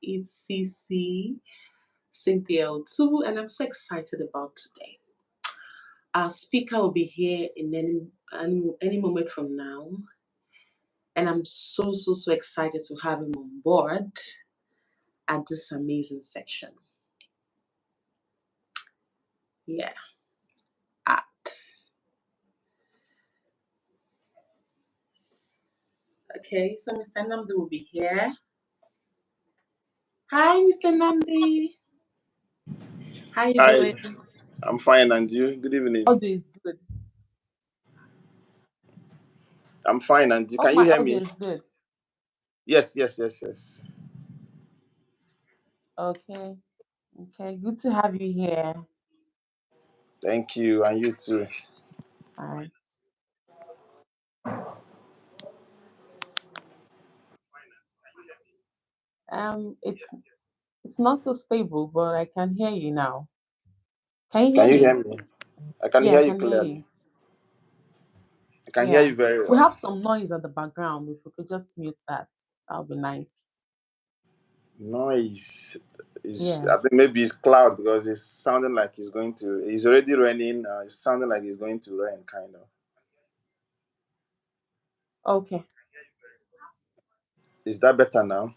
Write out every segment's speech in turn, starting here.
It's CeeC, Cynthia too, and I'm so excited about today. Our speaker will be here in any moment from now, and I'm so excited to have him on board at this amazing section. Yeah. Ah, okay, so Mr. Namdi will be here. Hi, Mr. Namdi. How you Hi, doing? I'm fine, and you? Good evening. Audio is good. I'm fine, and you? Hope Can you my hear audio me? is good. Yes. Okay. Okay. Good to have you here. Thank you, and you too. Hi. It's not so stable, but I can hear you now. Can you hear Can you me? hear me? I can Yeah, I hear you can hear clearly. you. I can hear Yeah. you very We well. have some noise at the background. If we could just mute that, that would be nice. Noise. Yeah. I think maybe it's cloud because it's sounding like it's going to. It's already raining. It's sounding like it's going to rain, kind of. Okay. Is that better now?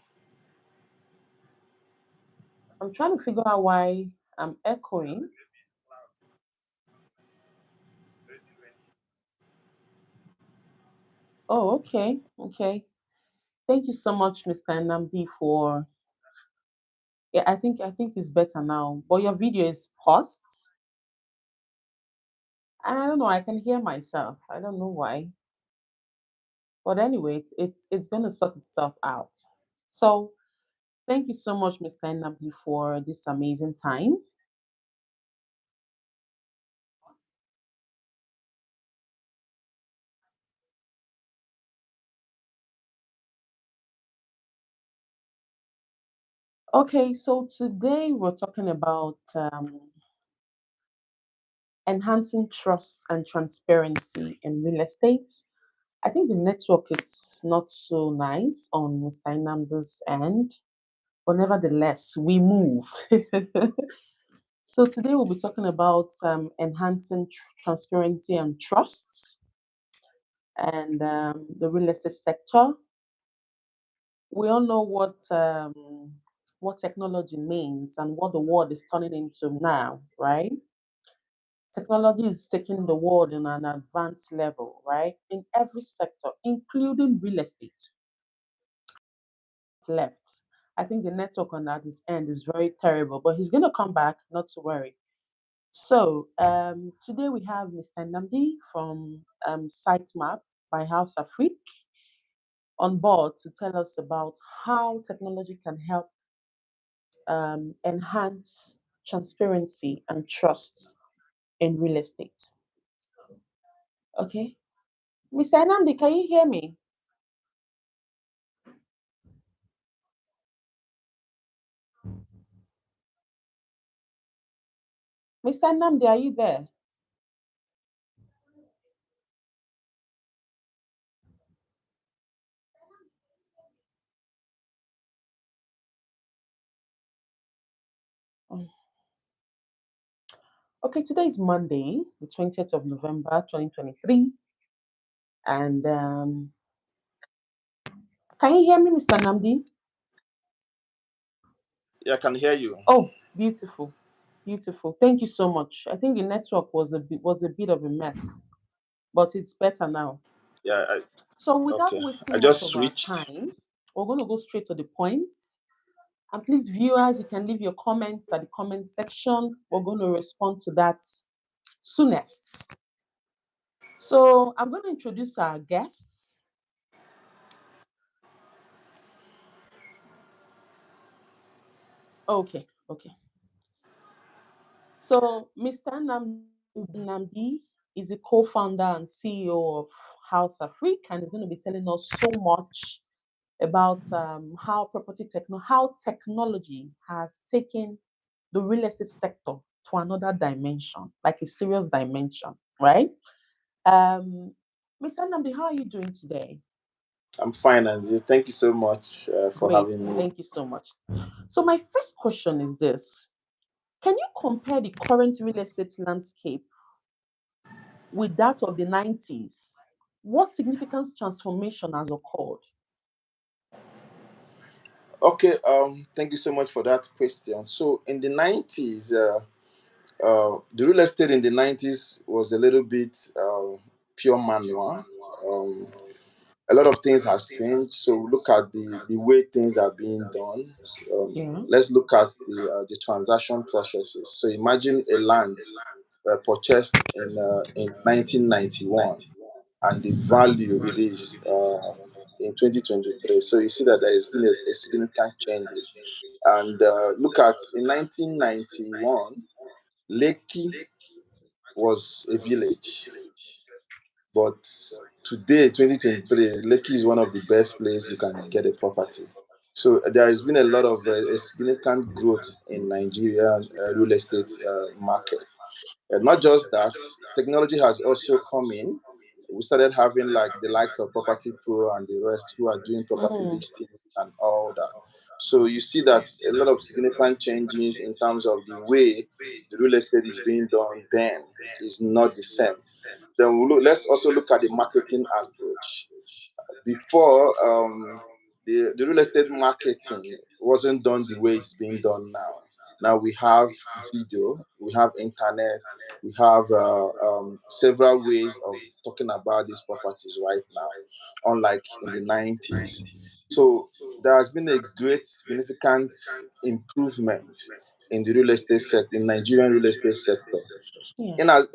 I'm trying to figure out why I'm echoing. Oh, okay. Okay. Thank you so much, Mr. Namdi, for yeah, I think it's better now. But your video is paused. And I don't know, I can hear myself. I don't know why. But anyway, it's gonna sort itself out. So thank you so much, Mr. Namdi, for this amazing time. Okay, so today we're talking about enhancing trust and transparency in real estate. I think the network is not so nice on Mr. Namdi's end, but nevertheless, we move. So today we'll be talking about enhancing transparency and trust and the real estate sector. We all know what technology means and what the world is turning into now, right? Technology is taking the world in an advanced level, right? In every sector, including real estate. Left. I think the network on that his end is very terrible, but he's going to come back, not to worry. So today we have Mr. Namdi from Sitemap by House Afrique on board to tell us about how technology can help enhance transparency and trust in real estate. Okay. Mr. Namdi, can you hear me? Mr. Namdi, are you there? Oh. Okay, today is Monday, the 20th of November, 2023. And can you hear me, Mr. Namdi? Yeah, I can hear you. Oh, beautiful. Beautiful. Thank you so much. I think the network was a bit of a mess, but it's better now. Yeah, So without okay. I wasting much just of our switched. time, we're going to go straight to the points. And please, viewers, you can leave your comments at the comment section. We're going to respond to that soonest. So I'm going to introduce our guests. Okay, okay. So Mr. Namdi is a co-founder and CEO of House Afrique, and is going to be telling us so much about how technology has taken the real estate sector to another dimension, like a serious dimension, right? Um, Mr. Namdi, how are you doing today? I'm fine, and you. Thank you so much for Great. having me. Thank you so much. So, my first question is this: can you compare the current real estate landscape with that of the 90s? What significant transformation has occurred? Okay, thank you so much for that question. So, in the 90s, the real estate in the 90s was a little bit pure manual. Um, a lot of things has changed. So, look at the way things are being done. Yeah. Let's look at the transaction processes. So, imagine a land purchased in 1991 and the value it is in 2023. So you see that there has been a significant changes. And look at in 1991, Lekki was a village, but today, 2023, Lekki is one of the best places you can get a property. So there has been a lot of a significant growth in Nigerian real estate market. And not just that, technology has also come in. We started having like the likes of Property Pro and the rest who are doing property Mm. listing and all that. So you see that a lot of significant changes in terms of the way the real estate is being done then is not the same. Then let's also look at the marketing approach. Before, the real estate marketing wasn't done the way it's being done now. Now we have video, we have internet, we have several ways of talking about these properties right now, unlike in the 90s. So there has been a great significant improvement in the real estate sector, in Nigerian real estate sector. Yeah. In as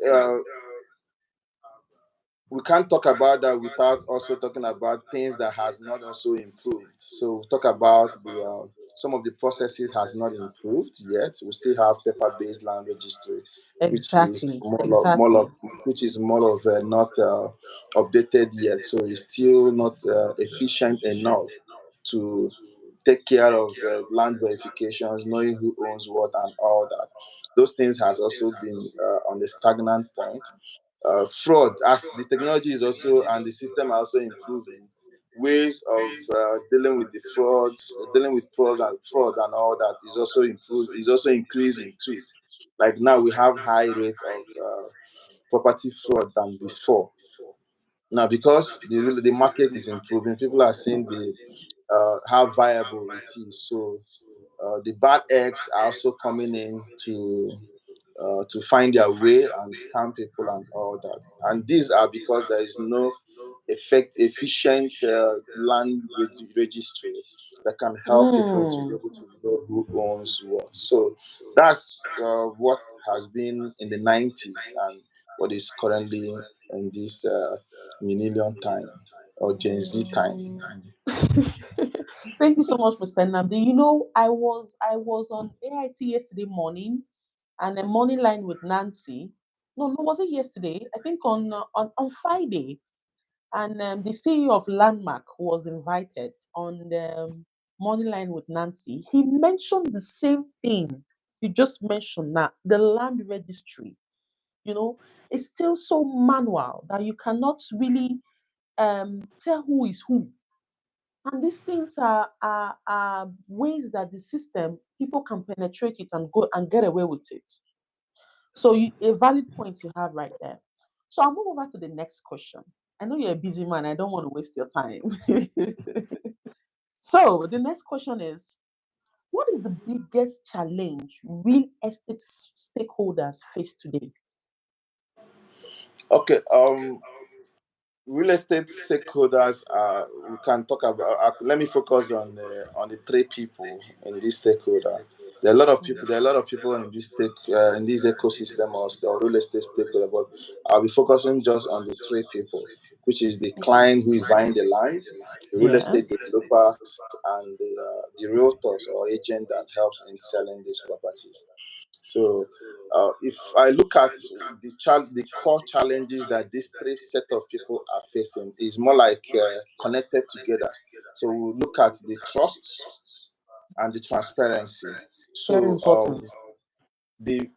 We can't talk about that without also talking about things that has not also improved. So we talk about the some of the processes has not improved yet. We still have paper-based land registry, which is Exactly. Exactly. more of not updated yet. So it's still not efficient enough to take care of land verifications, knowing who owns what and all that. Those things has also been on the stagnant point. Fraud, as the technology is also and the system are also improving, ways of dealing with the frauds, dealing with fraud and all that is also increasing too. Like now we have high rates of property fraud than before. Now because the market is improving, people are seeing the how viable it is. So the bad eggs are also coming in to find their way and scam people and all that. And these are because there is no efficient land registry that can help people to be Mm. able to know who owns what. So that's what has been in the 90s and what is currently in this millennium time or Gen Z time. Mm. Thank you so much, Mr. Nnamdi. You know, I was on AIT yesterday morning and a morning line with Nancy. No, no, was it yesterday? I think on Friday. And the CEO of Landmark was invited on the morning line with Nancy. He mentioned the same thing you just mentioned now, the land registry. You know, it's still so manual that you cannot really tell who is who. And these things are ways that the system, people can penetrate it and go and get away with it. So a valid point you have right there. So I'll move over to the next question. I know you're a busy man. I don't want to waste your time. So the next question is, what is the biggest challenge real estate stakeholders face today? Okay, real estate stakeholders we can talk about let me focus on the three people in this stakeholder. There are a lot of people in in this ecosystem or real estate stakeholder, but I'll be focusing just on the three people, which is the client who is buying the land, the real estate Yes. developers, and the realtors or agent that helps in selling these properties. So, if I look at the core challenges that these three set of people are facing, is more like connected together. So we look at the trust and the transparency. Very So important. the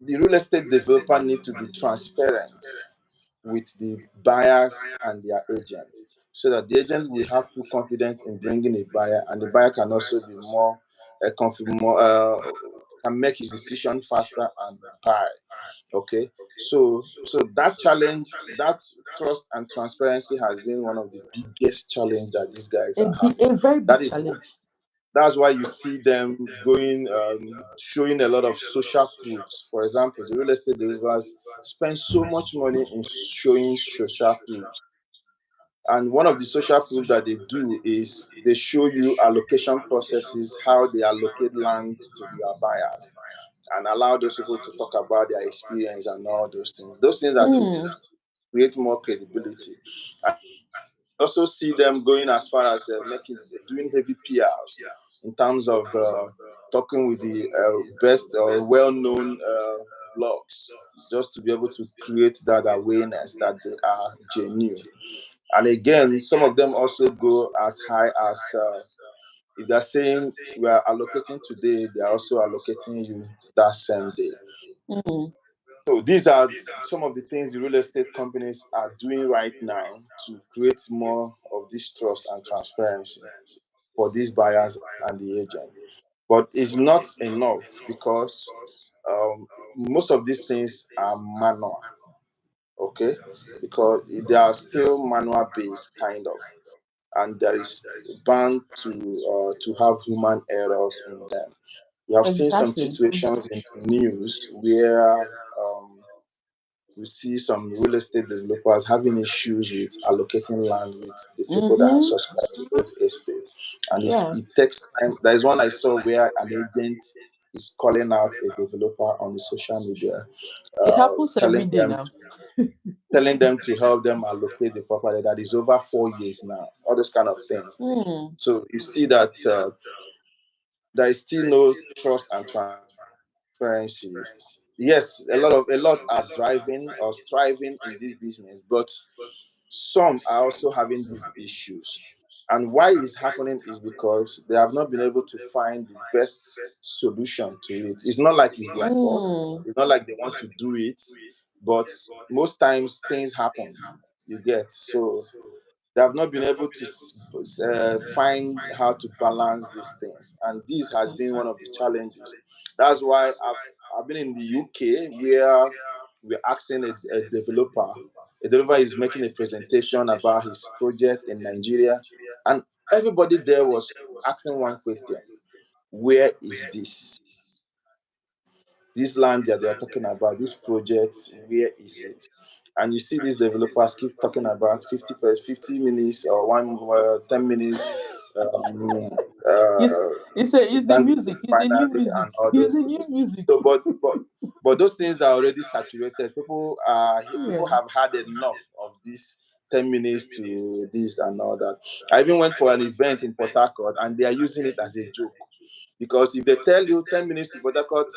the real estate developer need to be transparent with the buyers and their agent. so that the agent will have full confidence in bringing a buyer, and the buyer can also be more, more can make his decision faster and buy. Okay, so that challenge, that trust and transparency has been one of the biggest challenge that these guys are having. A very That big is challenge. that's why you see them going, showing a lot of social proofs. For example, the real estate developers spend so much money in showing social proofs. And one of the social proofs that they do is they show you allocation processes, how they allocate land to their buyers, and allow those people to talk about their experience and all those things. Those things are to Mm, create more credibility. You also see them going as far as doing heavy PRs in terms of talking with the best or well-known blogs, just to be able to create that awareness that they are genuine. And again, some of them also go as high as, if they're saying we are allocating today, they are also allocating you that same day. mm. So these are some of the things the real estate companies are doing right now to create more of this trust and transparency for these buyers and the agent. But it's not enough because most of these things are manual, okay? Because they are still manual based, kind of, and there is bound to have human errors in them. We have seen some Exactly. situations in the news where we see some real estate developers having issues with allocating land with the people that have Mm-hmm. subscribed to those estates. And Yeah. it takes time. There is one I saw where an agent is calling out a developer on the social media, It happens every telling day them now. to help them allocate the property that is over 4 years now. All those kind of things. Mm, So you see that there is still no trust and transparency. Yes, a lot are driving or striving in this business, but some are also having these issues. And why it's happening is because they have not been able to find the best solution to it. It's not like it's their fault. mm. It's not like they want to do it, but most times things happen. You get, so they have not been able to find how to balance these things, and this has been one of the challenges. That's why I've been in the UK where we're asking a developer is making a presentation about his project in Nigeria, and everybody there was asking one question: where is this land that they are talking about, this project, where is it? And you see these developers keep talking about 50 minutes or 10 minutes, um, It's uh, it's the thank music. you, It's the new finally, music. and all It's those the new things. music. So, but those things are already saturated. People Yeah. have had enough of this 10 minutes to this and all that. I even went for an event in Port Harcourt, and they are using it as a joke. Because if they tell you 10 minutes to Port Harcourt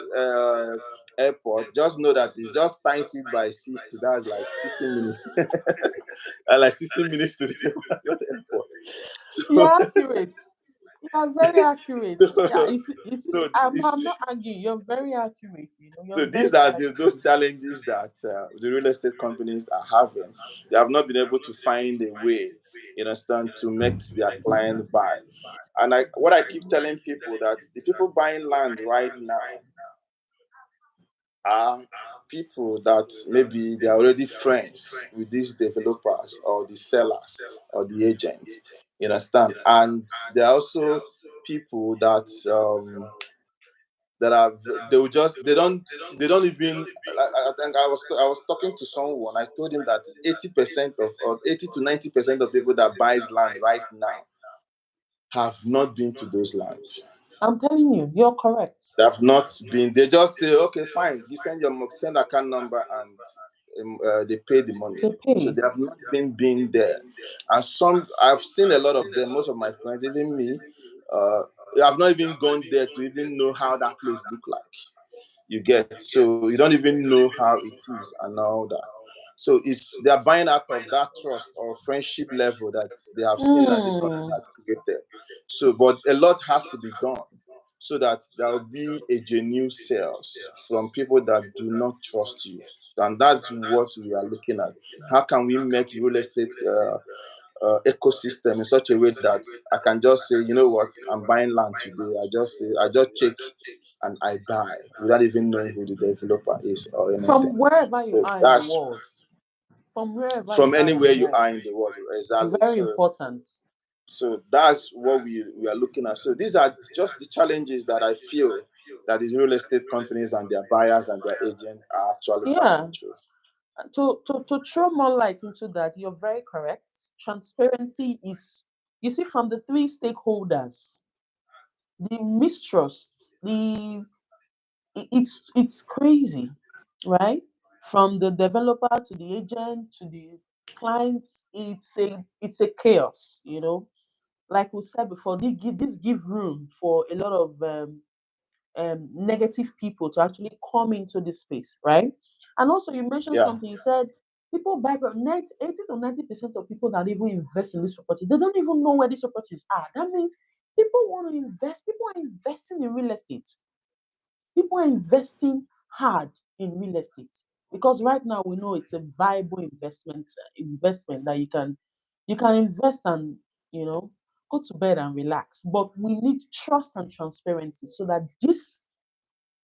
airport, just know that it's just times it by 60. That's like 16 minutes. Like 16 minutes to the Port Harcourt airport. You're So, accurate. You're very accurate. Yeah, so, it's so, I'm not arguing. You're very accurate. so You're these very are those accurate. challenges that the real estate companies are having. They have not been able to find a way, you understand, to make their client buy. And what I keep telling people, that the people buying land right now are people that maybe they are already friends with these developers or the sellers or the agents. You understand? And there are also people that that are they will just they don't even. I think I was talking to someone. I told him that 80% of or 80 to 90% of people that buys land right now have not been to those lands. I'm telling you, you're correct. They have not been. They just say, okay, fine. You send account number, and they pay the money. They So pay. they have not been there. And some I've seen a lot of them. Most of my friends, even me, uh, have not even gone there to even know how that place look like. You get, so you don't even know how it is and all that. So it's they are buying out of that trust or friendship level that they have seen that this company Mm, has created. So, but a lot has to be done so that there will be a genuine sales from people that do not trust you. And that's what we are looking at. How can we make real estate ecosystem in such a way that I can just say, you know what, I'm buying land today. I just check and I buy without even knowing who the developer is or anything. From wherever you So are in the that's world, from wherever you from are in the anywhere you world, are in the world, exactly. very important. So that's what we are looking at. So these are just the challenges that I feel that these real estate companies and their buyers and their agents are actually Yeah. passing through. To throw more light into that, you're very correct. Transparency is, you see, from the three stakeholders, the mistrust, it's crazy, right? From the developer to the agent to the clients, it's a chaos, like we said before, this give room for a lot of negative people to actually come into this space, right? And also, you mentioned Yeah, something. You said people buy from 80 to 90% of people that even invest in this property, they don't even know where these properties are. That means people want to invest. People are investing in real estate. People are investing hard in real estate because right now we know it's a viable investment that you can invest and go to bed and relax. But we need trust and transparency so that this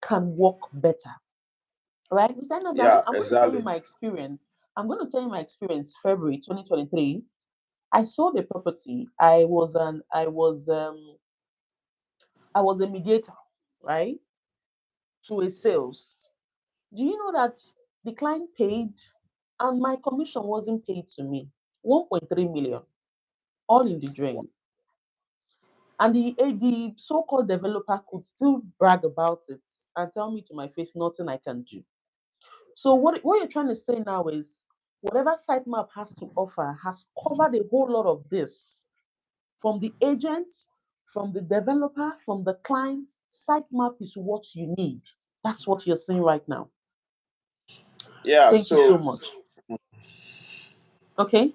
can work better, right? Mr. Nnamdi, yeah, I'm going to tell you exactly. my experience. I'm going to tell you my experience. February 2023, I sold a property. I was a mediator, right, to a sales. Do you know that the client paid and my commission wasn't paid to me? 1.3 million, all in the drain. And the so-called developer could still brag about it and tell me to my face nothing I can do. So what you're trying to say now is whatever sitemap has to offer has covered a whole lot of this. From the agents, from the developer, from the clients, sitemap is what you need. That's what you're saying right now. Yeah, Thank you so so much. Okay.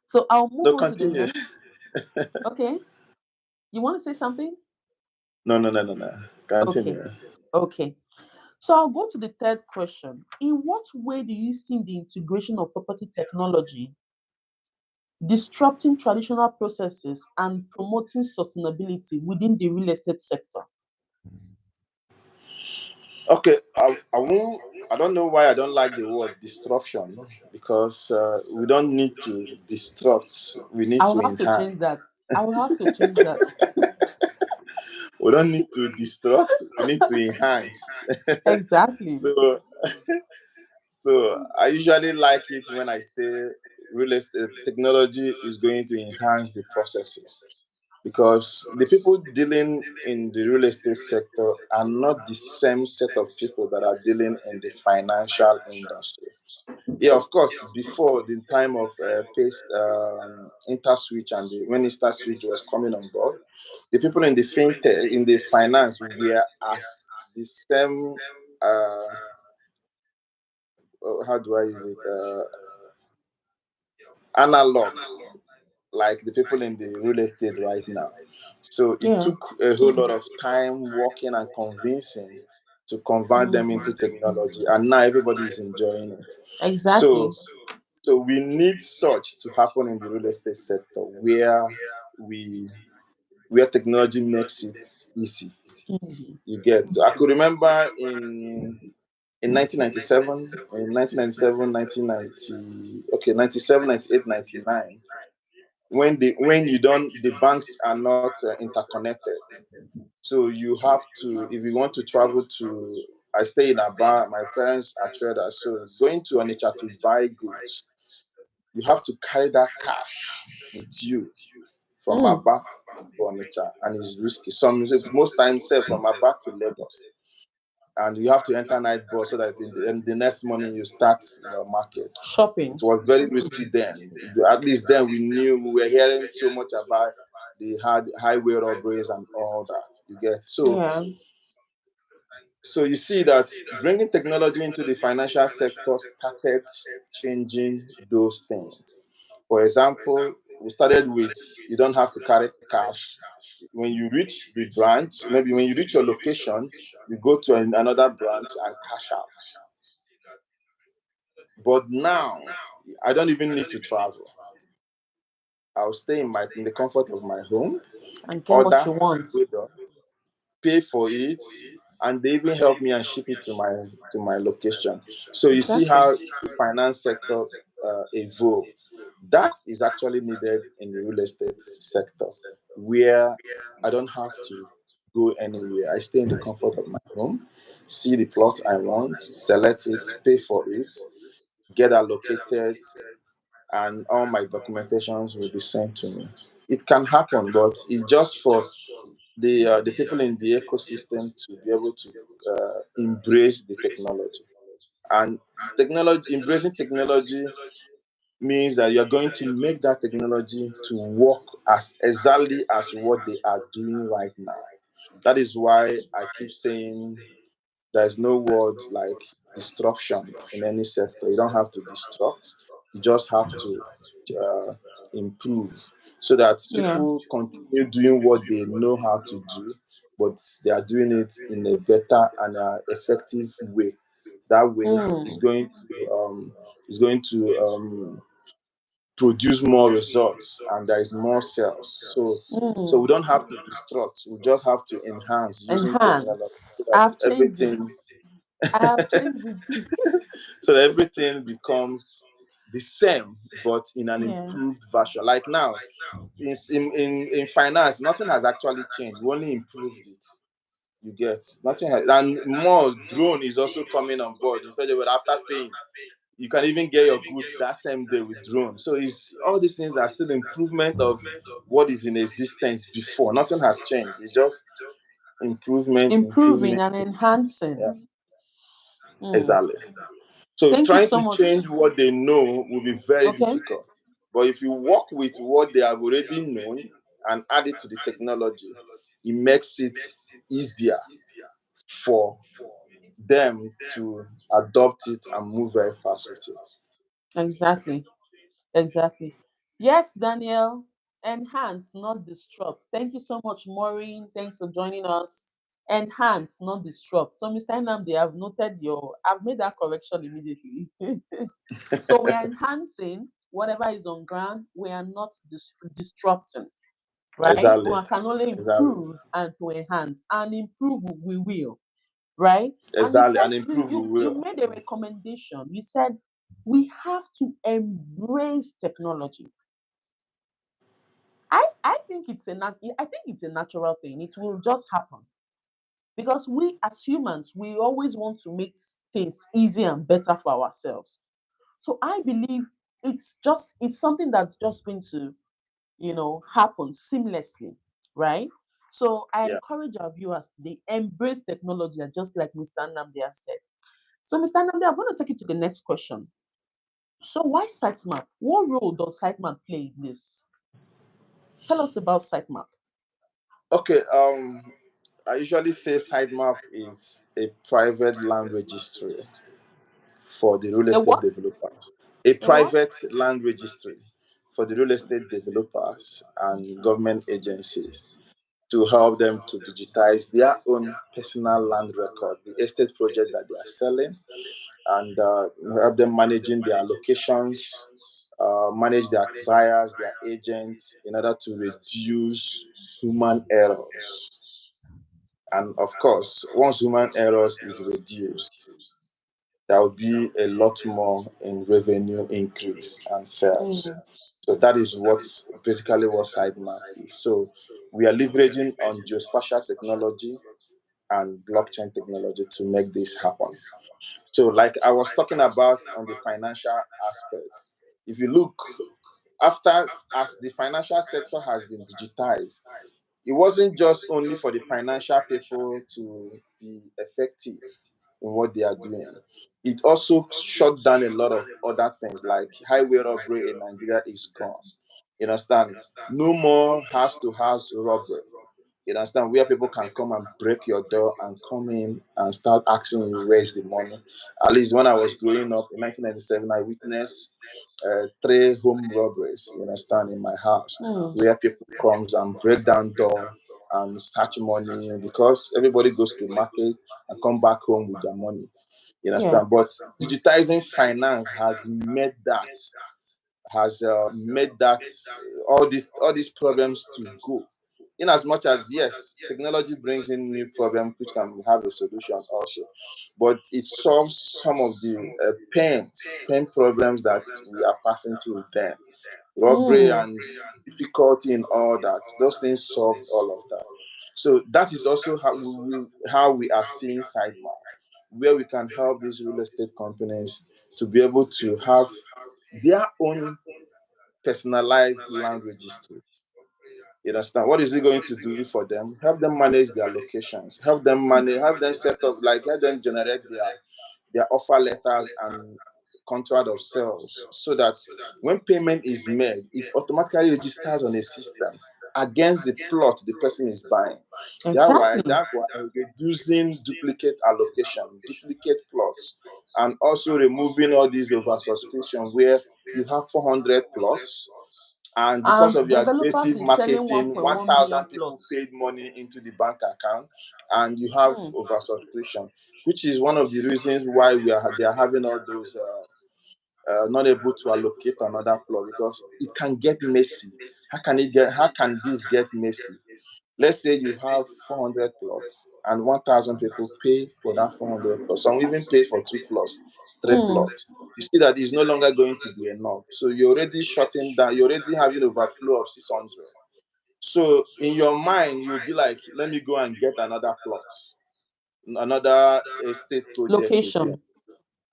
So I'll move no, on to the continue. next. Okay. You want to say something? No, no, no, no, no. Okay. Continue. Okay. So I'll go to the third question. In what way do you see the integration of property technology disrupting traditional processes and promoting sustainability within the real estate sector? Okay, I won't. I don't know why I don't like the word disruption because we don't need to disrupt. We need I'll to have to enhance. change that. I will have to change that. We don't need to disrupt. We need to enhance. Exactly. so, so I usually like it when I say real estate technology is going to enhance the processes because the people dealing in the real estate sector are not the same set of people that are dealing in the financial industry. Yeah, of course. Before the time of Paste InterSwitch and when InterSwitch was coming on board, the people in the fintech, in the finance, were as the same. How do I use it? Analog, like the people in the real estate right now. So it Yeah. took a whole lot of time working and convincing to convert them into technology, and now everybody is enjoying it. Exactly. So So we need such to happen in the real estate sector we where technology makes it easy. Easy. You get so I could remember in 1997, in 1997, 1990, okay, 97, 98, 99, when you don't the banks are not interconnected. So you have to if you want to travel to I stay in Aba, my parents are traders, so going to Onitsha to buy goods you have to carry that cash with you from Mm. Aba to Onitsha, and it's risky. Most times, say from Aba to Lagos, and you have to enter night bus so that in the next morning you start your market. Shopping. It was very risky then. At least then we were hearing so much about the hard highway robberies and all that. You get Yeah. so you see that bringing technology into the financial sector started changing those things. For example, we started with you don't have to carry cash. When you reach the branch, maybe when you reach your location, you go to another branch and cash out. But now, I don't even need to travel. I'll stay in the comfort of my home, And get what order you want. products, pay for it, and they even help me and ship it to my location. So you see Exactly. how the finance sector evolved. That is actually needed in the real estate sector, where I don't have to go anywhere. I stay in the comfort of my home, see the plot I want, select it, pay for it, get allocated, and all my documentations will be sent to me. It can happen, but it's just for the people in the ecosystem to be able to embrace the technology. And technology, embracing technology means that you're going to make that technology to work as exactly as what they are doing right now. That is why I keep saying there's no word like disruption in any sector. You don't have to disrupt. You just have to uh, improve so that Yeah. people continue doing what they know how to do, but they are doing it in a better and effective way. That way Mm. is going to produce more results and there is more sales. So we Mm. don't have to disrupt. We just have to enhance using technology Enhance. so I that have changed it. everything I have changed it. so that everything becomes the same but in an Yeah. improved version. Like now, in finance, nothing has actually changed. We only improved it. You get nothing has, and more drone is also coming on board. Instead of after paying, you can even get your goods that same day with drone. So it's all these things are still improvement of what is in existence before. Nothing has changed. It's just improvement, Improving improvement. and enhancing. Yeah, Mm. exactly. So Thank you trying so to much. change what they know will be very Okay. difficult. But if you work with what they have already known and add it to the technology, it makes it easier for them to adopt it and move very fast with it. Exactly. Exactly. Yes, Daniel. Enhance, not disrupt. Thank you so much, Maureen. Thanks for joining us. Enhance, not disrupt. So, Mr. Nnamdi, I've made that correction immediately. So, we are enhancing whatever is on ground. We are not disrupting, right? Exactly. We can only Exactly. improve and to enhance. And improve we will, right? And you Exactly. said And improve we you will. made a recommendation. You said we have to embrace technology. I think I think it's a natural thing. It will just happen because we as humans we always want to make things easier and better for ourselves. So I believe it's something that's just going to happen seamlessly, right? So I Yeah. encourage our viewers today embrace technology, just like Mr. Nnamdi has said. So, Mr. Nnamdi, I'm going to take you to the next question. So, why sitemap? What role does sitemap play in this? Tell us about sitemap. Okay. I usually say sitemap is a private land registry for the real A estate what? developers. A A what? private land registry for the real estate developers and government agencies to help them to digitize their own personal land record, the estate project that they are selling, and help them managing their locations, manage their buyers, their agents, in order to reduce human errors. And of course, once human errors is reduced, there will be a lot more in revenue increase and sales. Mm, So that is basically what sitemap is. So we are leveraging on geospatial technology and blockchain technology to make this happen. So, like I was talking about on the financial aspect, if you look after as the financial sector has been digitized, it wasn't just only for the financial people to be effective in what they are doing. It also shut down a lot of other things like highway robbery in Nigeria is gone. You understand? No more house to house robbery. You understand? Where people can come and break your door and come in and start asking you where's the money. At least when I was growing up in 1997, I witnessed three home robberies. You understand, in my house, mm, where people comes and break down door and search money because everybody goes to the market and come back home with their money. You yeah. understand? But digitizing finance has made that has made that all these problems to go. In as much as yes, technology brings in new problems which can have a solution also, but it solves some of the pain problems that we are passing through then. Robbery Mm. and difficulty in all that. Those things solved all of that. So that is also how we are seeing Sidebar, where we can help these real estate companies to be able to have their own personalized land registry. You understand? What is it going to do for them? Help them manage their locations. Help them set up, like help them generate their offer letters and contract of sales, so that when payment is made, it automatically registers on a system against the plot the person is buying. Exactly. That why reducing duplicate allocation, duplicate plots, and also removing all these over subscription where you have 400 plots, and because And of your developers aggressive is selling marketing, 1.1 1,000 million people plots. paid money into the bank account, and you have Mm. over subscription, which is one of the reasons why they are having all those not able to allocate another plot, because it can get messy. How can this get messy? Let's say you have 400 plots and 1,000 people pay for that 400 plots. Some even pay for two plots, three Mm. plots. You see that it's no longer going to be enough. So you're already shutting down, you're already having overflow of 600. So in your mind, you'll be like, let me go and get another plot, another estate project again. Location.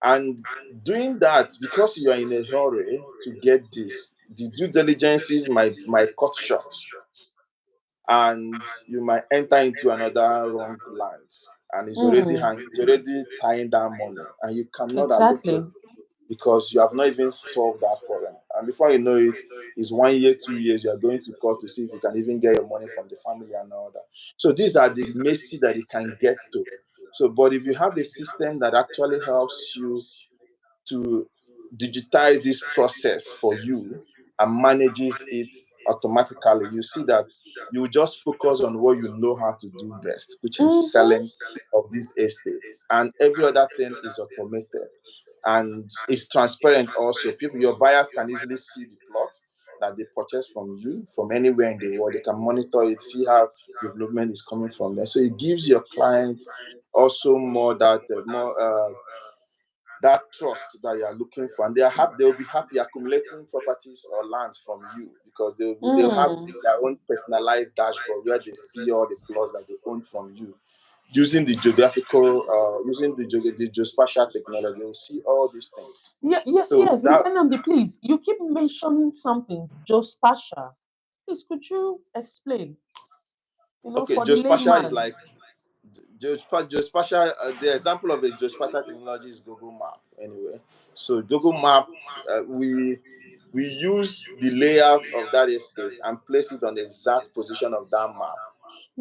And doing that, because you are in a hurry to get this, the due diligences might cut short, and you might enter into another wrong lands, and Mm. it's already tying down money, and you cannot allocate Exactly. because you have not even solved that problem. And before you know it, it's 1 year, 2 years, you are going to court to see if you can even get your money from the family and all that. So these are the messy that it can get to. So, but if you have a system that actually helps you to digitize this process for you and manages it automatically, you see that you just focus on what you know how to do best, which is selling Mm-hmm. of this estate, and every other thing is automated and it's transparent. Also, your buyers can easily see the plot that they purchase from you from anywhere in the world. They can monitor it, see how development is coming from there. So it gives your client also more that trust that you are looking for, and they will be happy accumulating properties or lands from you, because they'll have Mm. their own personalized dashboard where they see all the plots that they own from you, using the geographical the geospatial technology. They'll see all these things. Yeah, yes, So yes. Mr. that Nnamdi, please, you keep mentioning something, Jospasha. Please, could you explain, okay, for the geospatial is layman? like geospatial. The example of a geospatial technology is Google Map. Anyway, so Google Map, we use the layout of that estate and place it on the exact position of that map.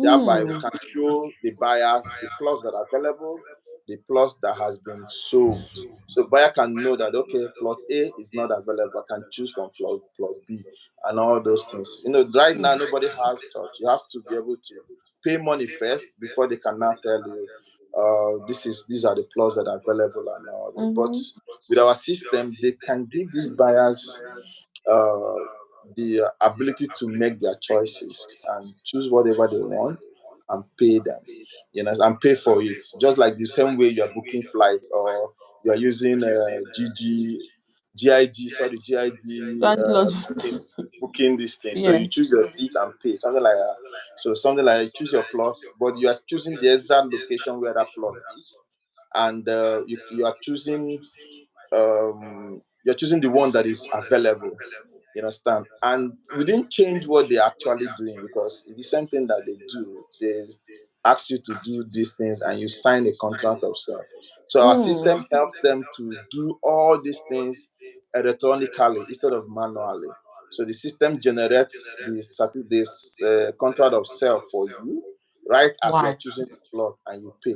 Thereby, we Hmm. can show the buyers the plots that are available, the plots that has been sold. So buyer can know that okay, plot A is not available. I can choose from plot B and all those things. Right now nobody has such. You have to be able to pay money first before they can now tell you these are the plots that are available and all that. But Mm-hmm. with our system, they can give these buyers uh, the ability to make their choices and choose whatever they want and pay them, and pay for it. Just like the same way you are booking flights, or you are using GIG, And logistics. booking this thing. So Yeah. you choose your seat and pay, something like that. So something like choose your plot, but you are choosing the exact location where that plot is, and you're choosing the one that is available. You understand? And we didn't change what they're actually doing, because it's the same thing that they do. They ask you to do these things and you sign a contract of sale. So our Mm. system helps them to do all these things electronically instead of manually. So the system generates this contract of sale for you right as you are Wow. choosing the plot, and you pay.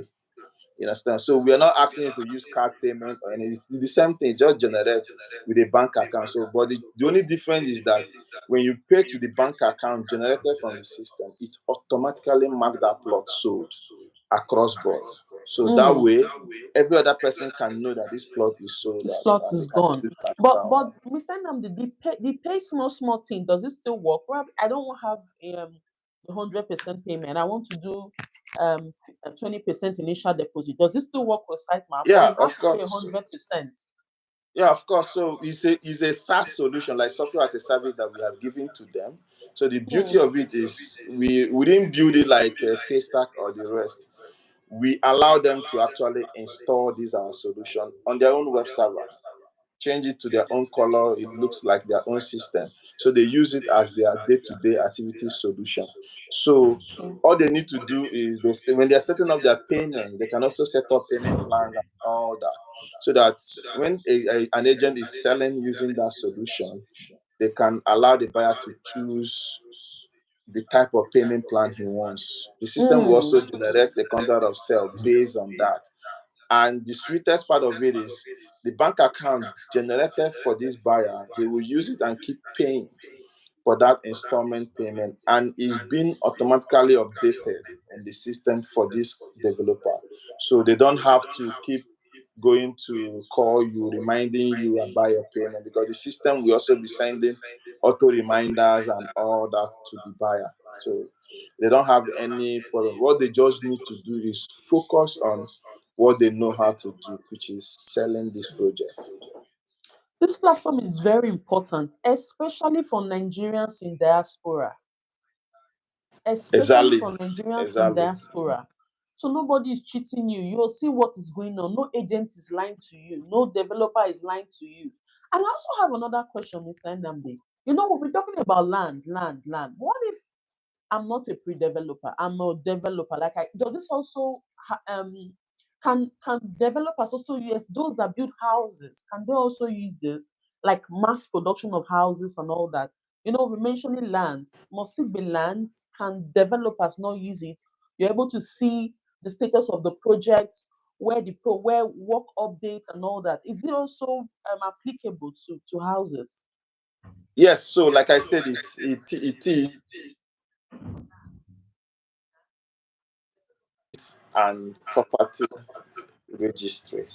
You understand? So we are not asking you to use card payment or anything. It's the same thing, just generate with a bank account. So, but the only difference is that when you pay to the bank account generated from the system, it automatically marks that plot sold across board. So that Mm. way, every other person can know that this plot is sold The out slot and they is can gone. choose that But one. Mr. Nnamdi, the pay small thing, does it still work? Well, I don't have the 100% payment. I want to do 20% initial deposit. Does it still work for sitemap, or Yeah, you have of to pay course. 100%? Yeah, of course. So it's a SaaS solution, like software as a service that we have given to them. So the beauty Hmm. of it is we didn't build it like a Paystack or the rest. We allow them to actually install this our solution on their own web server, change it to their own color. It looks like their own system. So they use it as their day-to-day activity solution. So Okay. all they need to do is they say when they're setting up their payment, they can also set up payment plans and all that. So that when an agent is selling using that solution, they can allow the buyer to choose the type of payment plan he wants. The system will Hmm. also generate a contract of sale based on that. And the sweetest part of it is the bank account generated for this buyer, he will use it and keep paying for that installment payment, and is being automatically updated in the system for this developer. So they don't have to keep going to call you, reminding you about your payment, because the system will also be sending auto reminders and all that to the buyer. So they don't have any problem. What they just need to do is focus on what they know how to do, which is selling this project. This platform is very important, especially for Nigerians in diaspora. Especially Exactly. for Nigerians in Exactly. diaspora. So nobody is cheating you. You'll see what is going on. No agent is lying to you. No developer is lying to you. And I also have another question, Mr. Ndambi. We're talking about land. What if I'm not a pre-developer? I'm a developer. Does this also can developers also use those that build houses? Can they also use this like mass production of houses and all that? We're mentioning lands. Must it be lands? Can developers not use it? You're able to see the status of the project, where work updates and all that. Is it also applicable to houses? Yes, so like I said, it is and property registry.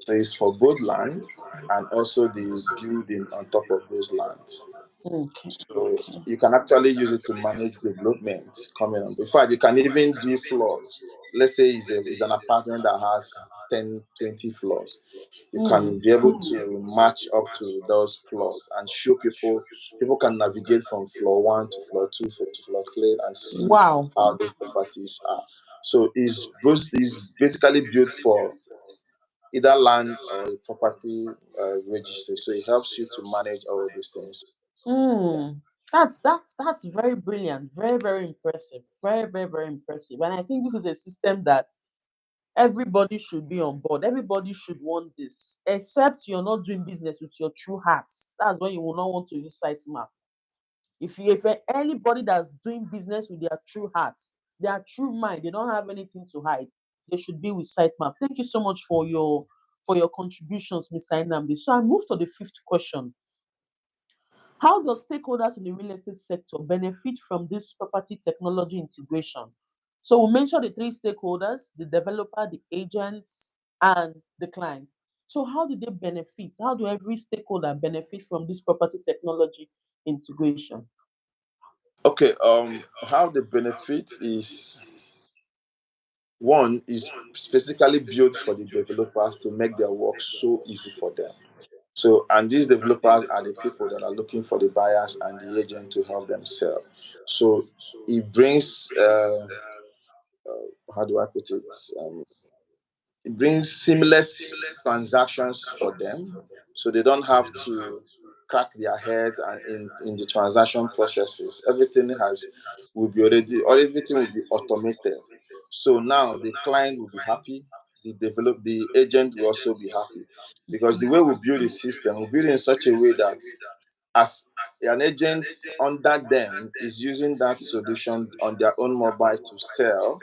So it's for both lands and also the building on top of those lands. Okay, So okay. you can actually use it to manage development coming on. In fact, you can even do floors. Let's say it's an apartment that has 10, 20 floors. You Mm. can be able to match up to those floors and show people can navigate from floor one to floor two to floor three and see Wow. how those properties are. So it's basically built for either land or a property registry. So it helps you to manage all these things. Yeah. Mm. That's very brilliant, very very impressive, very very very impressive. And I think this is a system that everybody should be on board. Everybody should want this, except you're not doing business with your true heart. That's when you will not want to use Sitemap. If anybody that's doing business with their true heart, their true mind, they don't have anything to hide, they should be with Sitemap. Thank you so much for your contributions, Mr. Inambi. So I move to the fifth question. How does stakeholders in the real estate sector benefit from this property technology integration? So we mentioned the three stakeholders: the developer, the agents, and the client. So how do they benefit? How do every stakeholder benefit from this property technology integration? Okay. How the benefit is one is specifically built for the developers to make their work so easy for them. So, and these developers are the people that are looking for the buyers and the agent to help them sell. So, it brings, how do I put it? It brings seamless transactions for them, so they don't have to crack their heads and in the transaction processes. Everything has will be already, or everything will be automated. So now the client will be happy, the agent will also be happy, because the way we build the system, we build it in such a way that as an agent under them is using that solution on their own mobile to sell,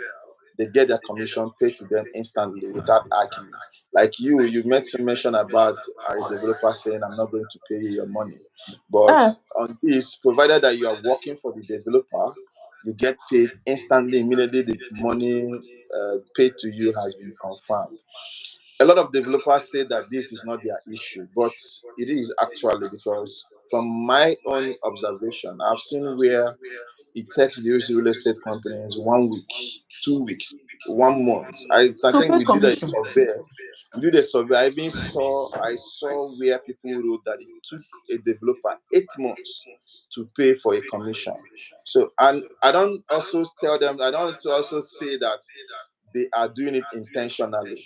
they get their commission paid to them instantly without arguing. Like you mentioned about a developer saying, "I'm not going to pay you your money," but Ah, on this, provided that you are working for the developer, you get paid instantly, immediately the money paid to you has been confirmed. A lot of developers say that this is not their issue, but it is actually, because from my own observation, I've seen where it takes these real estate companies 1 week, 2 weeks, 1 month. I To think pay we did a commission. survey. We did a survey. I saw where people wrote that it took a developer 8 months to pay for a commission. So, and I don't also tell them, I don't also say that they are doing it intentionally.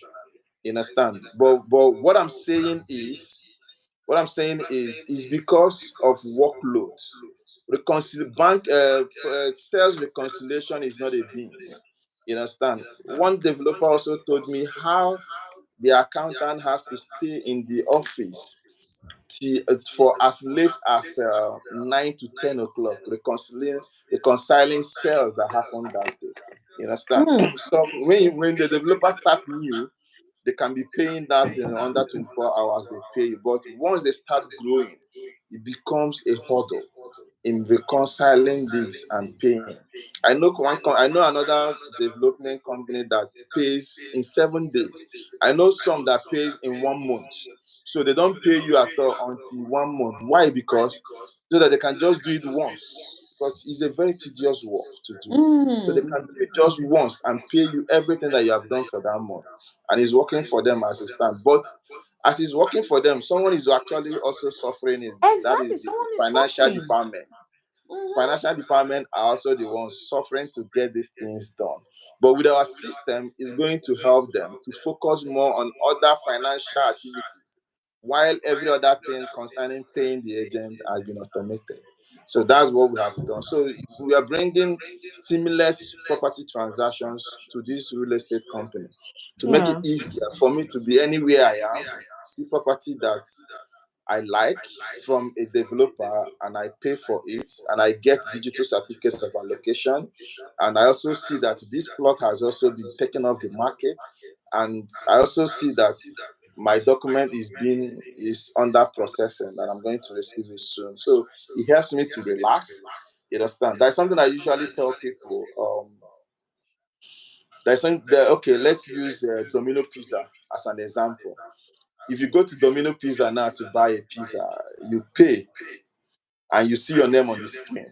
You understand? But what I'm saying is because of workload. Bank sales reconciliation is not a beans. You understand? One developer also told me how the accountant has to stay in the office for as late as 9 to 10 o'clock, reconciling sales that happened that day. You understand? Hmm. So when the developer start new, they can be paying that in under 24 hours. They pay you, but once they start growing, it becomes a hurdle in reconciling this and paying. I know another development company that pays in 7 days. I know some that pays in 1 month. So they don't pay you at all until 1 month. Why? Because so that they can just do it once. Because it's a very tedious work to do. So they Hmm. can do it just once and pay you everything that you have done for that month. And it's working for them as it stands. But as it's working for them, someone is actually also suffering it. That is Exactly. the Someone is financial suffering. department. Hmm. Financial department are also the ones suffering to get these things done. But with our system, it's going to help them to focus more on other financial activities, while every other thing concerning paying the agent has been automated. So that's what we have done. So we are bringing seamless property transactions to this real estate company to make it Yeah. easier for me to be anywhere I am, see property that I like from a developer, and I pay for it, and I get digital certificate of allocation. And I also see that this plot has also been taken off the market. And I also see that my document is under processing and I'm going to receive it soon. So it helps me to relax. You understand? That's something I usually tell people. Okay, let's use Domino Pizza as an example. If you go to Domino Pizza now to buy a pizza, you pay and you see your name on the screen.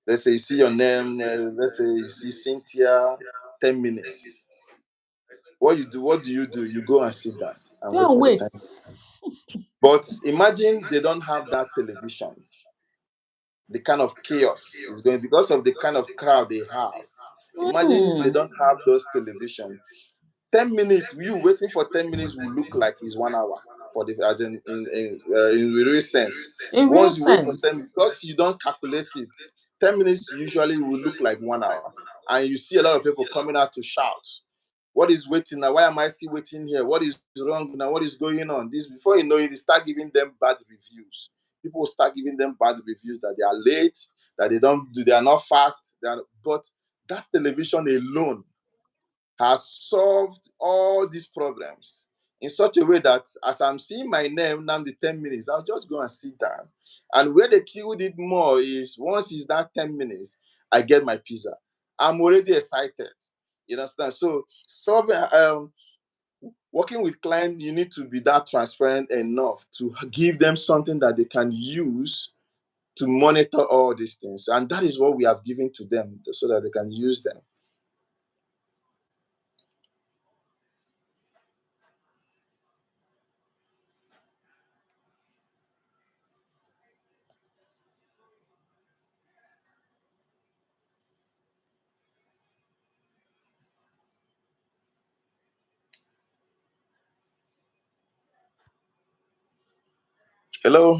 Let's say you see your name, let's say you see Cynthia, 10 minutes. What do you do? You go and sit down and wait Don't for the wait. time. But imagine they don't have that television, the kind of chaos is going because of the kind of crowd they have. Imagine they Hmm. don't have those television. 10 minutes, you waiting for 10 minutes will look like it's 1 hour for the as in real sense. In real Once you wait for sense. 10, because you don't calculate it, 10 minutes usually will look like 1 hour, and you see a lot of people coming out to shout. What is waiting now? Why am I still waiting here? What is wrong now? What is going on? This before you know it, you start giving them bad reviews. People will start giving them bad reviews that they are late, that they don't do, they are not fast. But that television alone has solved all these problems in such a way that as I'm seeing my name now, the 10 minutes, I'll just go and sit down. And where they killed it more is once it's that 10 minutes, I get my pizza. I'm already excited. You understand? So working with clients, you need to be that transparent enough to give them something that they can use to monitor all these things. And that is what we have given to them so that they can use them. Hello?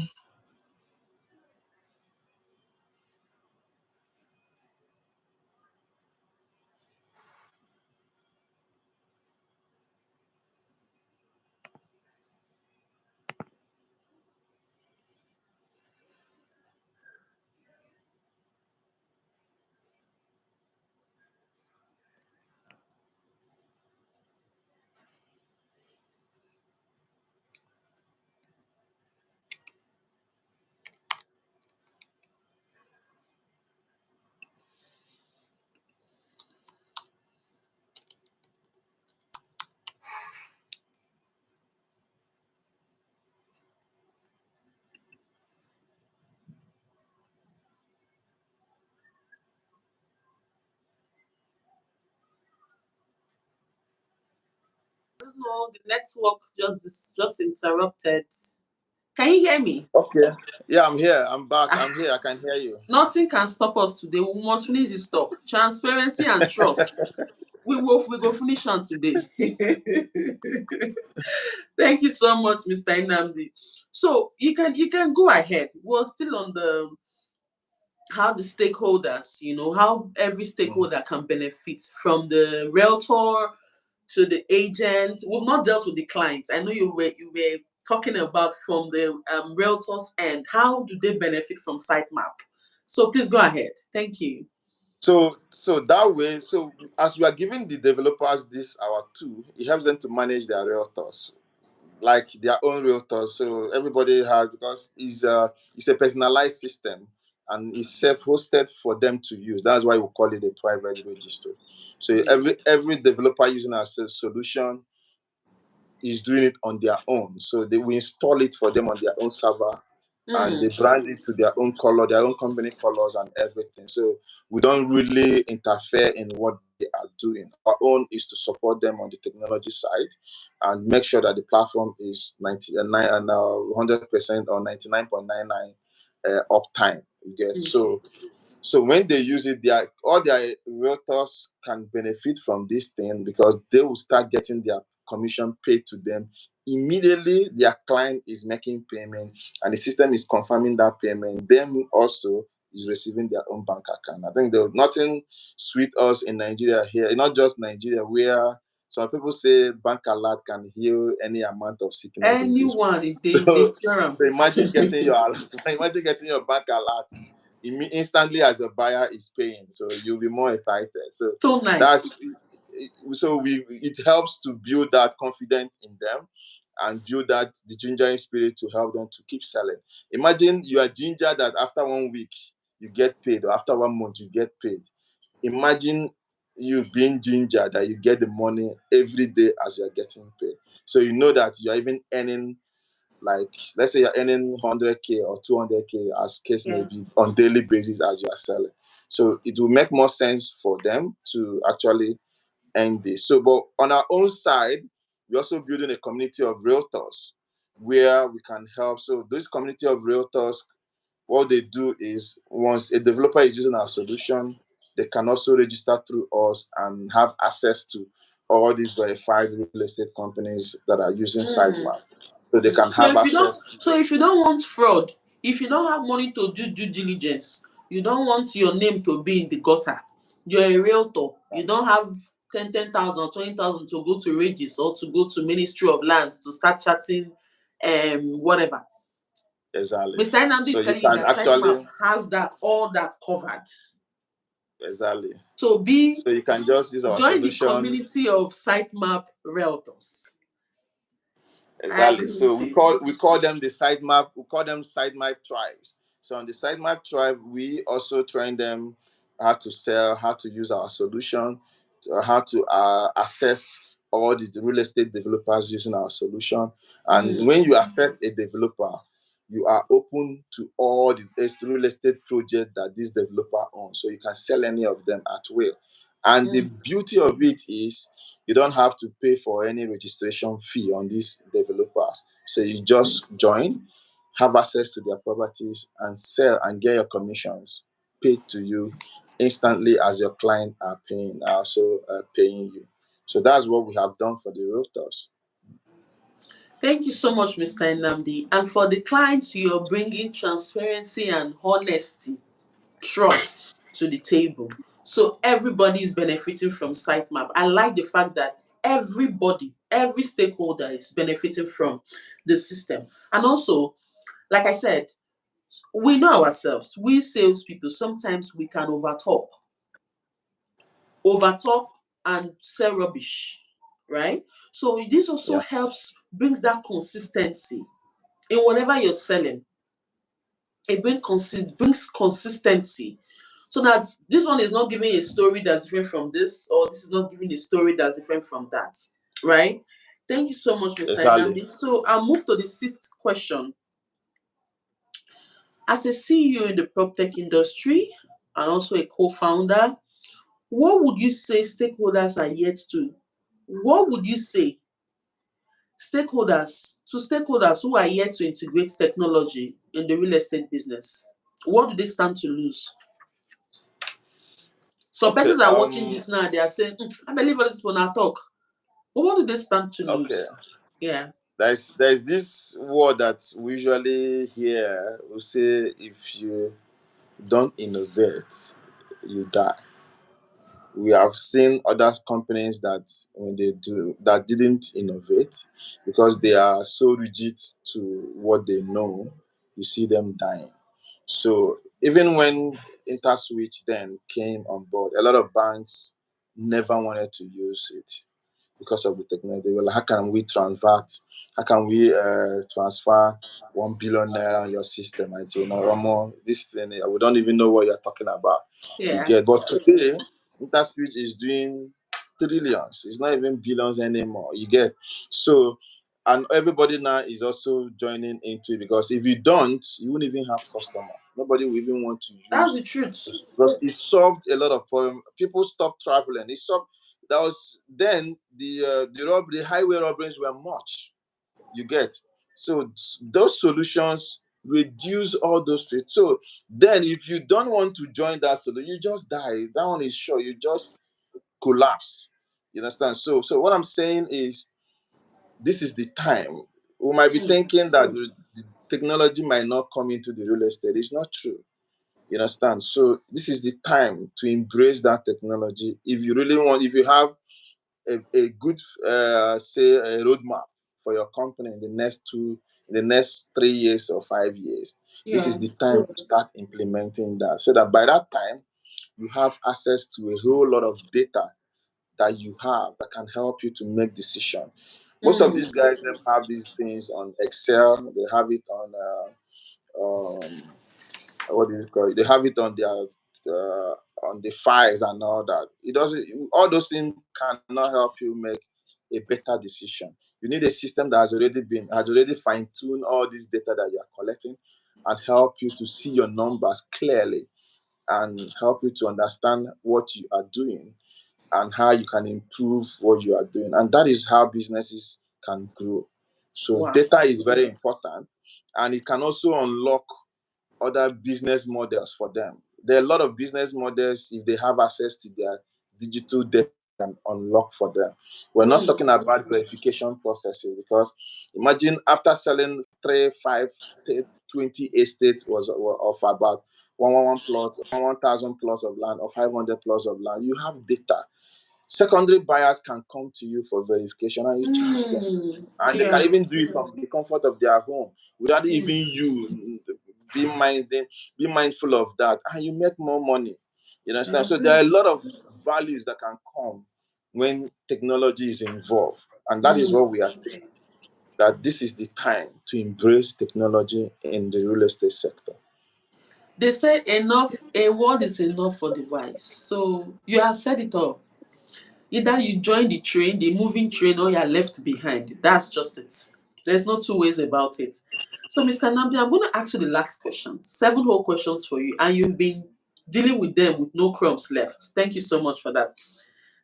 don't know. The network just interrupted. Can you hear me? Okay. Yeah, I'm here. I'm back. I'm here. I can hear you. Nothing can stop us today. We must finish this talk. Transparency and trust. We go finish on today. Thank you so much, Mr. Inamdi. So you can go ahead. We're still on the how the stakeholders, how every Mhm. stakeholder can benefit from the realtor to the agent. We've not dealt with the clients. I know you were talking about from the realtors end. How do they benefit from sitemap? So please go ahead. Thank you. So that way, so as we are giving the developers this our tool, it helps them to manage their realtors, like their own realtors. So everybody has, because it's a personalized system and it's self-hosted for them to use. That's why we call it a private registry. So every developer using our solution is doing it on their own. So they will install it for them on their own server, and they Mm, brand it to their own color, their own company colors and everything. So we don't really interfere in what they are doing. Our own is to support them on the technology side and make sure that the platform is 99 and 100% or 99.99 uptime. You get okay. so when they use it, all their realtors can benefit from this thing because they will start getting their commission paid to them immediately. Their client is making payment, and the system is confirming that payment. Them also is receiving their own bank account. I think there nothing sweet us in Nigeria here, not just Nigeria, where some people say bank alert can heal any amount of sickness in this world. Anyone they cure them. So imagine getting your imagine getting your bank alert instantly as a buyer is paying. So you'll be more excited. So So nice. that's so we it helps to build that confidence in them and build that the gingering spirit to help them to keep selling. Imagine you are ginger that after 1 week you get paid, or after 1 month you get paid. Imagine you being ginger that you get the money every day as you're getting paid. So you know that you're even earning, like, let's say you're earning 100K or 200K as case may Yeah. be on daily basis as you are selling. So it will make more sense for them to actually end this. So, but on our own side, we're also building a community of realtors where we can help. So this community of realtors, what they do is once a developer is using our solution, they can also register through us and have access to all these verified real estate companies that are using Mm. Sitemap. So they can So have if you don't, access to so if you don't want fraud, if you don't have money to do due diligence, you don't want your name to be in the gutter. You're a realtor. You don't have 10,000 or 20,000 to go to Regis or to go to Ministry of Lands to start chatting, whatever. exactly. Mr. Inamdi So is you telling you can that sitemap actually has that all that covered. exactly. So be So you can just use our join the solution. community of sitemap realtors. I Exactly. agree So with we you. call them the sitemap. We call them sitemap tribes. So on the sitemap tribe, we also train them how to sell, how to use our solution, how to assess all the real estate developers using our solution. And Mm, when you assess a developer, you are open to all the real estate project that this developer owns. So you can sell any of them at will. And the mm, beauty of it is you don't have to pay for any registration fee on these developers. So you just join, have access to their properties, and sell and get your commissions paid to you instantly as your client are paying, also paying you. So that's what we have done for the realtors. Thank you so much, Mr. Nnamdi. And for the clients, you're bringing transparency and honesty, trust to the table. So everybody is benefiting from sitemap. I like the fact that everybody, every stakeholder is benefiting from the system. And also, like I said, we know ourselves. We salespeople, sometimes we can overtalk and sell rubbish, right? So this also Yeah, helps, brings that consistency in whatever you're selling. It brings consistency. So that this one is not giving a story that's different from this, or this is not giving a story that's different from that, right? Thank you so much, Mr. exactly. Inamdi. So I'll move to the sixth question. As a CEO in the PropTech industry and also a co-founder, what would you say stakeholders are yet to? What would you say? stakeholders who are yet to integrate technology in the real estate business, what do they stand to lose? Some Okay. persons are watching this now, they are saying, I believe all this people now talk. But what do they stand to Okay. lose? Yeah. There's this word that we usually hear. We say if you don't innovate, you die. We have seen other companies that when they do that didn't innovate because they are so rigid to what they know, you see them dying. So even when InterSwitch then came on board, a lot of banks never wanted to use it because of the technology. They were like, how can we transact? How can we transfer 1 billion naira on your system? I do not more this thing. We don't even know what you're talking about. You Yeah. get, but today InterSwitch is doing trillions. It's not even billions anymore. You get, so and everybody now is also joining into it because if you don't, you won't even have customer. Nobody will even want to That's use the truth. because it solved a lot of problem. People stopped traveling. It solved that was then the highway robberies were much. You get, so those solutions reduce all those things. So then if you don't want to join that solution, you just die. That one is sure. You just collapse. You understand? So what I'm saying is this is the time. We might be thinking that the technology might not come into the real estate. It's not true. You understand? So this is the time to embrace that technology. If you really want, if you have a good, say, a roadmap for your company in the next 3 years or 5 years, this Yeah. is the time to start implementing that. So that by that time, you have access to a whole lot of data that you have that can help you to make decision. Most of these guys them have these things on Excel. They have it what do you call it? They have it on the files and all that. It doesn't. All those things cannot help you make a better decision. You need a system that has already fine tuned all this data that you are collecting, and help you to see your numbers clearly and help you to understand what you are doing and how you can improve what you are doing. And that is how businesses can grow. So Wow. data is very important, and it can also unlock other business models for them. There are a lot of business models if they have access to their digital data can unlock for them. We're not talking about verification processes because imagine after selling 3, 5, 20 estates was of about 1,000 plots of land or 500 plots of land, you have data. Secondary buyers can come to you for verification and you charge them. And they Yeah. can even do it from the comfort of their home without even you be minded, be mindful of that. And you make more money. You I understand? So there are agree. a lot of values that can come when technology is involved. And that is what we are saying. That this is the time to embrace technology in the real estate sector. They say enough, a word is enough for the wise. So you have said it all. Either you join the train, the moving train, or you're left behind. That's just it. There's no two ways about it. So, Mr. Namdi, I'm going to ask you the last question. 7 whole questions for you, and you've been dealing with them with no crumbs left. Thank you so much for that.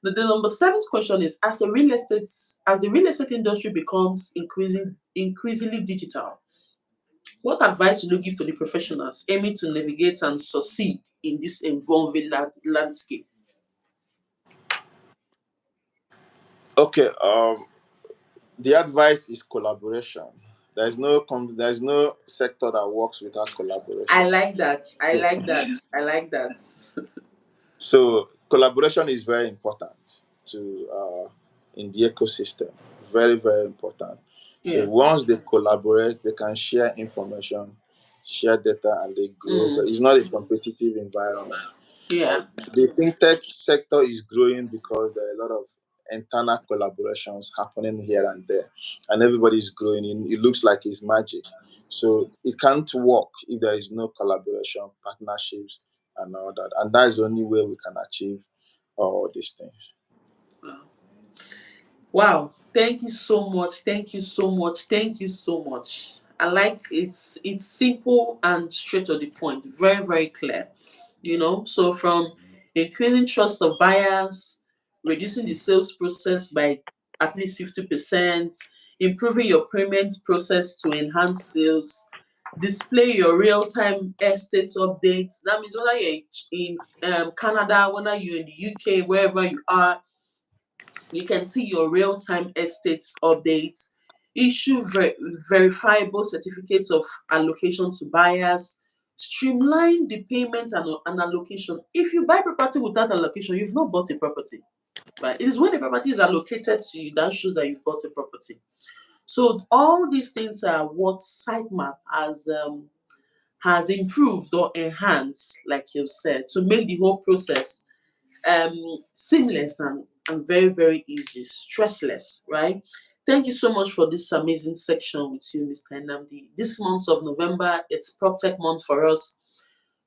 The number 7th question is: as the real estate industry becomes increasingly digital, what advice would you give to the professionals aiming to navigate and succeed in this evolving landscape? Okay, the advice is collaboration. There's no sector that works without I collaboration. like that. I like that. I like that. So collaboration is very important to in the ecosystem. Very, very important. So Yeah. once they collaborate, they can share information, share data, and they grow. Mm. It's not a competitive environment. Yeah. The fintech sector is growing because there are a lot of internal collaborations happening here and there, and everybody is growing. It looks like it's magic. So it can't work if there is no collaboration, partnerships, and all that. And that is the only way we can achieve all these things. Wow. Wow. Thank you so much. Thank you so much. Thank you so much. I like it's simple and straight to the point. Very, very clear. So from increasing trust of buyers, reducing the sales process by at least 50%, improving your payment process to enhance sales, display your real-time estate updates. That means whether you're in Canada, whether you're in the UK, wherever you are, you can see your real-time estates updates, issue verifiable certificates of allocation to buyers, streamline the payment and allocation. If you buy property without allocation, you've not bought a property. Right? It is when the property is allocated to you that shows that you've bought a property. So all these things are what sitemap has improved or enhanced, like you said, to make the whole process um, seamless and very, very easy, stressless, right? Thank you so much for this amazing section with you, Mr. Nnamdi. This month of November, it's PropTech month for us.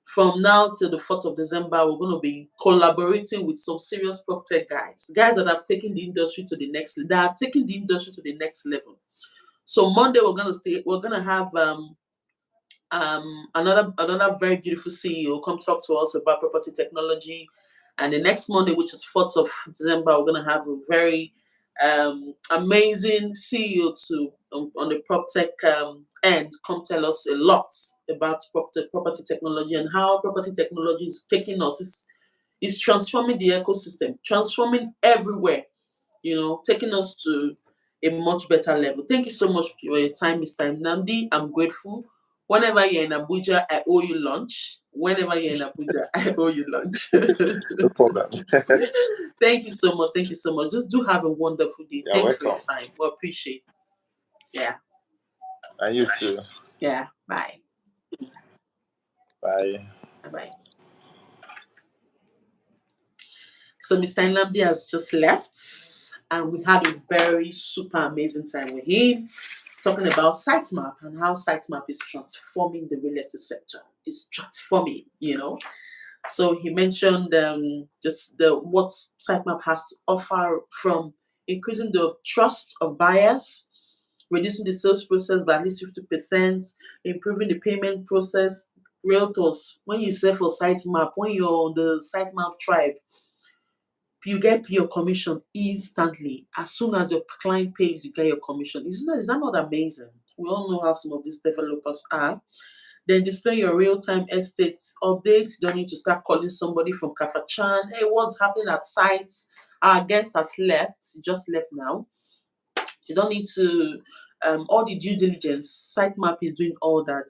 From now till the 4th of December, we're going to be collaborating with some serious PropTech guys that have taken the industry to the next, that are taking the industry to the next level. So Monday, we're going to have another very beautiful CEO come talk to us about property technology. And the next Monday, which is 4th of December, we're going to have a very amazing CEO on the PropTech end come tell us a lot about property technology and how property technology is taking us, is transforming the ecosystem, transforming everywhere, taking us to a much better level. Thank you so much for your time, Mr. Nnamdi. I'm grateful. Whenever you're in Abuja, I owe you lunch. Whenever you're in Abuja, I owe you lunch. No problem. Thank you so much. Thank you so much. Just do have a wonderful day. You're Thanks for welcome. your time. We appreciate it. Yeah. And you too. Yeah. Bye. Bye. Bye. So Mr. Nnamdi has just left, and we had a very super amazing time with him, talking about sitemap and how sitemap is transforming the real estate sector. It's transforming. So he mentioned just what sitemap has to offer, from increasing the trust of buyers, reducing the sales process by at least 50%, improving the payment process. Realtors, when you sell for sitemap, when you're on the sitemap tribe, you get your commission instantly. As soon as your client pays, you get your commission. Is that not amazing? We all know how some of these developers are. Then display your real-time estate updates. You don't need to start calling somebody from Kafachan. Hey, what's happening at sites? Our guest has left. He just left now. You don't need to all the due diligence. Sitemap is doing all that.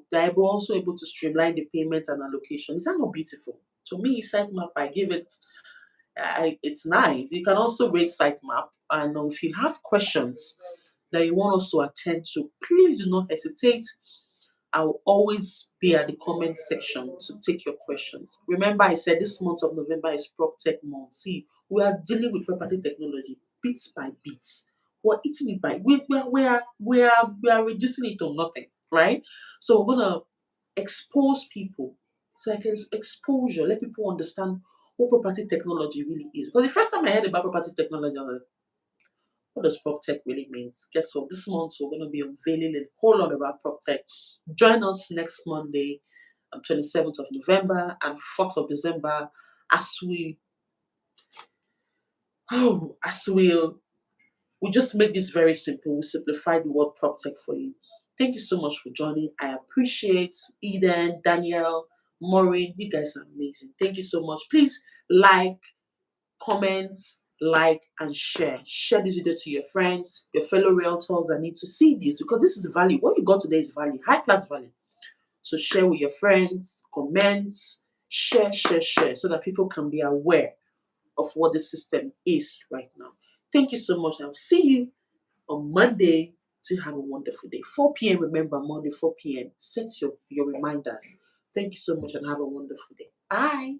They're also able to streamline the payment and allocation. Is that not beautiful? To me, Sitemap, I give it. It's nice. You can also rate sitemap, and if you have questions that you want us to attend to, please do not hesitate. I'll always be at the comment section to take your questions. Remember, I said this month of November is PropTech month. See, we are dealing with property technology bit by bit. We're eating it by we are reducing it to nothing, right? So we're gonna expose people. So like exposure, let people understand what property technology really is. Because the first time I heard about property technology, I was like, what does PropTech really means? Guess what? This month we're going to be unveiling a whole lot about PropTech. Join us next Monday, 27th of November and 4th of December, as we just make this very simple. We simplify the word PropTech for you. Thank you so much for joining. I appreciate Eden, Daniel, Maureen. You guys are amazing. Thank you so much. Please comment, like, and share. Share this video to your friends, your fellow realtors that need to see this, because this is the value. What you got today is value, high class value. So share with your friends, comment, share, so that people can be aware of what the system is right now. Thank you so much. I'll see you on Monday to have a wonderful day. 4 p.m. Remember, Monday, 4 p.m. Set your reminders. Thank you so much and have a wonderful day. Bye.